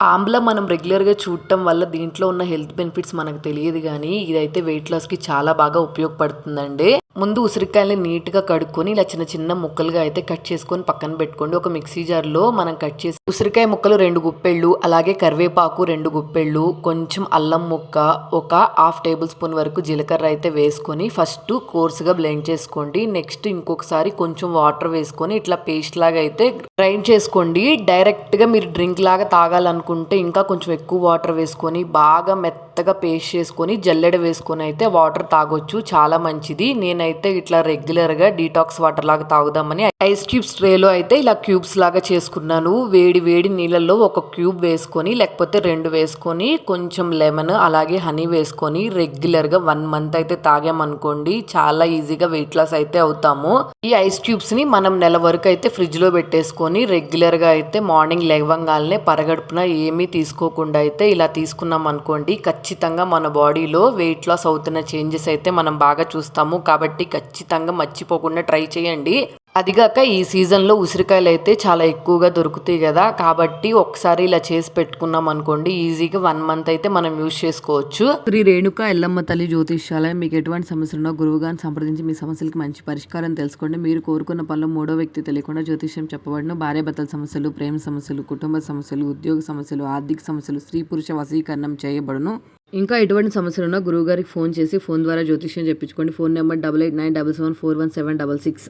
ఆమ్లా మనం రెగ్యులర్‌గా చూడటం వల్ల దీంట్లో ఉన్న హెల్త్ బెనిఫిట్స్ మనకు తెలియదు గానీ, ఇదైతే వెయిట్ లాస్‌కి చాలా బాగా ఉపయోగపడుతుందండి. ముందు ఉసిరికాయలని నీట్‌గా కడుక్కొని ఇలా చిన్న చిన్న ముక్కలుగా అయితే కట్ చేసుకొని పక్కన పెట్టుకోండి. ఒక మిక్సీ జార్‌లో మనం కట్ చేసి ఉసిరికాయ ముక్కలు 2 గుప్పెళ్ళు, అలాగే కరివేపాకు 2 గుప్పెళ్ళు, కొంచెం అల్లం ముక్క, ఒక హాఫ్ టేబుల్ స్పూన్ వరకు జీలకర్ర అయితే వేసుకొని ఫస్ట్ కోర్స్‌గా బ్లెండ్ చేసుకోండి. నెక్స్ట్ ఇంకొకసారి కొంచెం వాటర్ వేసుకొని ఇట్లా పేస్ట్ లాగా అయితే గ్రైండ్ చేసుకోండి. డైరెక్ట్‌గా మీరు డ్రింక్ లాగా తాగాలనుకుంటే ఇంకా కొంచెం ఎక్కువ వాటర్ వేసుకొని బాగా మెత్తగా పేస్ట్ చేసుకొని జల్లెడ వేసుకొని అయితే వాటర్ తాగొచ్చు. చాలా మంచిది. నేనైతే ఇట్లా రెగ్యులర్‌గా డీటాక్స్ వాటర్ లాగా తాగుదామని ఐస్ క్యూబ్స్ ట్రేలో అయితే ఇలా క్యూబ్స్ లాగా చేసుకున్నాను. వేడి వేడి నీళ్ళల్లో ఒక క్యూబ్ వేసుకొని లేకపోతే 2 వేసుకొని కొంచెం లెమన్ అలాగే హనీ వేసుకొని రెగ్యులర్‌గా 1 మంత్ అయితే తాగామనుకోండి చాలా ఈజీగా వెయిట్ లాస్ అయితే అవుతాము. ఈ ఐస్ క్యూబ్స్‌ని మనం నెల వరకు అయితే ఫ్రిడ్జ్‌లో పెట్టేసుకొని రెగ్యులర్‌గా అయితే మార్నింగ్ లేవంగాల్నే పరగడుపున ఏమీ తీసుకోకుండా అయితే ఇలా తీసుకున్నాం అనుకోండి ఖచ్చితంగా మన బాడీలో వెయిట్ లాస్ అవుతున్న చేంజెస్ అయితే మనం బాగా చూస్తాము. కాబట్టి ఖచ్చితంగా మర్చిపోకుండా ట్రై చేయండి. అదిగాక ఈ సీజన్‌లో ఉసిరికాయలు అయితే చాలా ఎక్కువగా దొరుకుతాయి గదా! కాబట్టి ఒకసారి ఇలా చేసి పెట్టుకున్నాం అనుకోండి ఈజీగా 1 మంత్ అయితే మనం యూజ్ చేసుకోవచ్చు. శ్రీ రేణుక ఎల్లమ్మ తల్లి జ్యోతిష్యాలయం మీకు ఎటువంటి సమస్యలున్నా గురువుగారిని సంప్రదించి మీ సమస్యలకి మంచి పరిష్కారం తెలుసుకోండి. మీరు కోరుకున్న పనిలో మూడో వ్యక్తి తెలియకుండా జ్యోతిష్యం చెప్పబడును. భార్యాభర్తల సమస్యలు, ప్రేమ సమస్యలు, కుటుంబ సమస్యలు, ఉద్యోగ సమస్యలు, ఆర్థిక సమస్యలు, స్త్రీ పురుష వశీకరణం చేయబడును. ఇంకా ఎటువంటి సమస్యలున్నా గురువుగారికి ఫోన్ చేసి ఫోన్ ద్వారా జ్యోతిష్యం చెప్పించుకోండి. Phone number 8897741766.